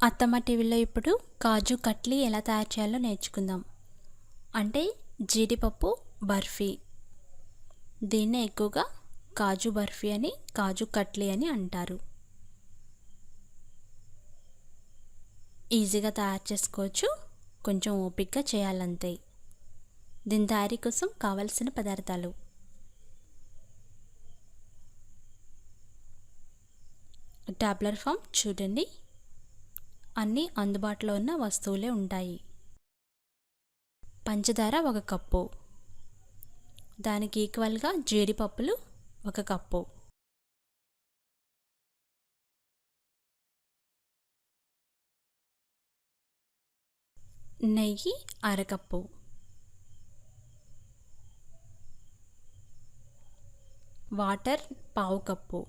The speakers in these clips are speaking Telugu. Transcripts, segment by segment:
అత్తమ్మ టీవీలో ఇప్పుడు కాజు కట్లీ ఎలా తయారు చేయాలో నేర్చుకుందాం. అంటే జీడిపప్పు బర్ఫీ. దీన్నే ఎక్కువగా కాజు బర్ఫీ అని, కాజు కట్లీ అని అంటారు. ఈజీగా తయారు చేసుకోవచ్చు, కొంచెం ఓపికగా చేయాలంతే. దీని తయారీ కోసం కావలసిన పదార్థాలు: టాబ్లర్ ఫామ్ చూడండి, అన్నీ అందుబాటులో ఉన్న వస్తువులే ఉంటాయి. పంచదార 1 కప్పు, దానికి ఈక్వల్గా జీడిపప్పులు 1 కప్పు, నెయ్యి 1/2 కప్పు, వాటర్ 1/2 కప్పు,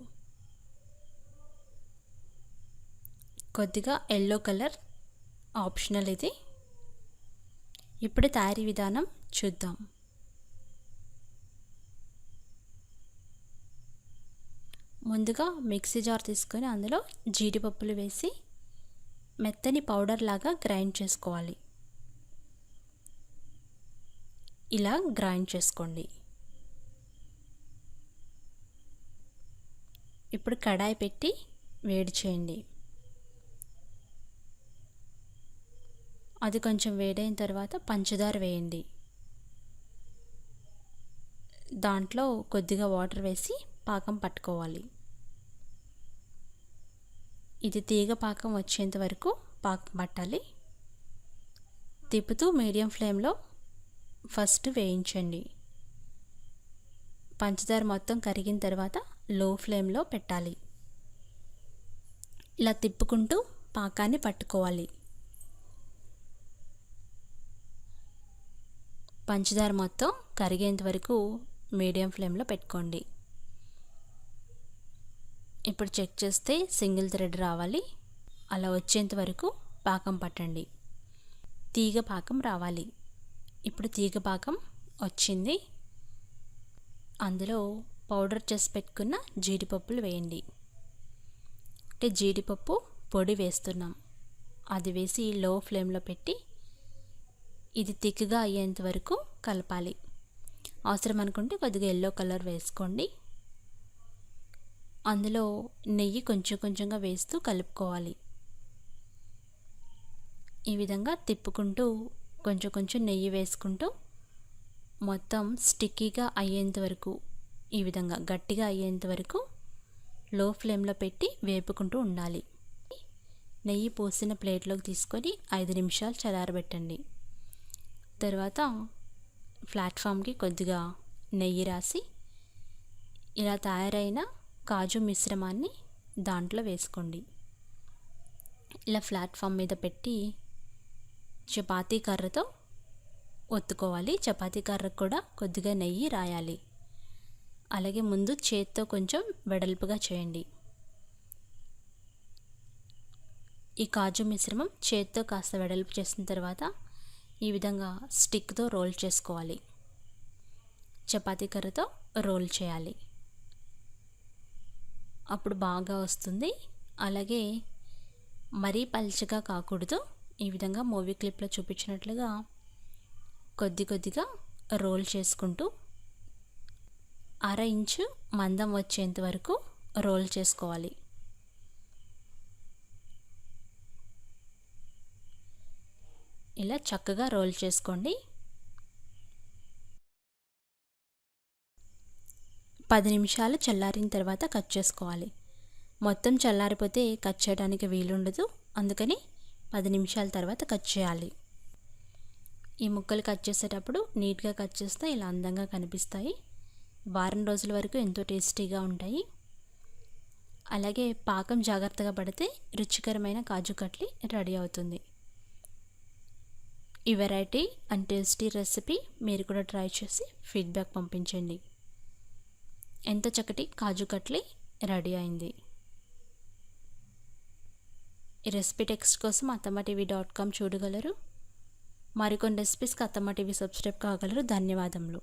కొద్దిగా ఎల్లో కలర్ ఆప్షనల్ ఇది. ఇప్పుడు తయారీ విధానం చూద్దాం. ముందుగా మిక్సీ జార్ తీసుకొని అందులో జీడిపప్పులు వేసి మెత్తని పౌడర్ లాగా గ్రైండ్ చేసుకోవాలి. ఇలా గ్రైండ్ చేసుకోండి. ఇప్పుడు కడాయి పెట్టి వేడి చేయండి. అది కొంచెం వేడైన తర్వాత పంచదార వేయండి. దాంట్లో కొద్దిగా వాటర్ వేసి పాకం పట్టుకోవాలి. ఇది తీగ పాకం వచ్చేంత వరకు పాకం పట్టాలి. తిప్పుతూ మీడియం ఫ్లేమ్లో ఫస్ట్ వేయించండి. పంచదార మొత్తం కరిగిన తర్వాత లో ఫ్లేమ్లో పెట్టాలి. ఇలా తిప్పుకుంటూ పాకాన్ని పట్టుకోవాలి. పంచదార మొత్తం కరిగేంత వరకు మీడియం ఫ్లేమ్లో పెట్టుకోండి. ఇప్పుడు చెక్ చేస్తే సింగిల్ థ్రెడ్ రావాలి. అలా వచ్చేంత వరకు పాకం పట్టండి. తీగ పాకం రావాలి. ఇప్పుడు తీగ పాకం వచ్చింది. అందులో పౌడర్ చేసి పెట్టుకున్న జీడిపప్పులు వేయండి. అంటే జీడిపప్పు పొడి వేస్తున్నాం. అది వేసి లో ఫ్లేమ్లో పెట్టి ఇది థిక్గా అయ్యేంత వరకు కలపాలి. అవసరం అనుకుంటే కొద్దిగా ఎల్లో కలర్ వేసుకోండి. అందులో నెయ్యి కొంచెం కొంచెంగా వేస్తూ కలుపుకోవాలి. ఈ విధంగా తిప్పుకుంటూ కొంచెం కొంచెం నెయ్యి వేసుకుంటూ మొత్తం స్టిక్కీగా అయ్యేంత వరకు, ఈ విధంగా గట్టిగా అయ్యేంత వరకు లో ఫ్లేమ్లో పెట్టి వేపుకుంటూ ఉండాలి. నెయ్యి పోసిన ప్లేట్లోకి తీసుకొని 5 నిమిషాలు చల్లారబెట్టండి. తర్వాత ప్లాట్ఫామ్కి కొద్దిగా నెయ్యి రాసి ఇలా తయారైన కాజు మిశ్రమాన్ని దాంట్లో వేసుకోండి. ఇలా ప్లాట్ఫామ్ మీద పెట్టి చపాతీ కర్రతో ఒత్తుకోవాలి. చపాతీ కర్రకు కూడా కొద్దిగా నెయ్యి రాయాలి. అలాగే ముందు చేత్తో కొంచెం వెడల్పుగా చేయండి. ఈ కాజు మిశ్రమం చేత్తో కాస్త వెడల్పు చేసిన తర్వాత ఈ విధంగా స్టిక్తో రోల్ చేసుకోవాలి. చపాతీ కర్రతో రోల్ చేయాలి. అప్పుడు బాగా వస్తుంది. అలాగే మరీ పల్చగా కాకూడదు. ఈ విధంగా మూవీ క్లిప్లో చూపించినట్లుగా కొద్ది కొద్దిగా రోల్ చేసుకుంటూ 1/2 ఇంచు మందం వచ్చేంత వరకు రోల్ చేసుకోవాలి. ఇలా చక్కగా రోల్ చేసుకోండి. 10 నిమిషాలు చల్లారిన తర్వాత కట్ చేసుకోవాలి. మొత్తం చల్లారిపోతే కట్ చేయడానికి వీలుండదు. అందుకని 10 నిమిషాల తర్వాత కట్ చేయాలి. ఈ ముక్కలు కట్ చేసేటప్పుడు నీట్గా కట్ చేస్తే ఇలా అందంగా కనిపిస్తాయి. వారం రోజుల వరకు ఎంతో టేస్టీగా ఉంటాయి. అలాగే పాకం జాగ్రత్తగా పడితే రుచికరమైన కాజు కట్లీ రెడీ అవుతుంది. ఈ వెరైటీ అండ్ టేస్టీ రెసిపీ మీరు కూడా ట్రై చేసి ఫీడ్బ్యాక్ పంపించండి. ఎంత చక్కటి కాజు కట్లీ రెడీ అయింది. ఈ రెసిపీ టెక్స్ట్ కోసం attammatv.com చూడగలరు. మరికొన్ని రెసిపీస్కి అత్తమ్మ టీవీ సబ్స్క్రైబ్ కాగలరు. ధన్యవాదములు.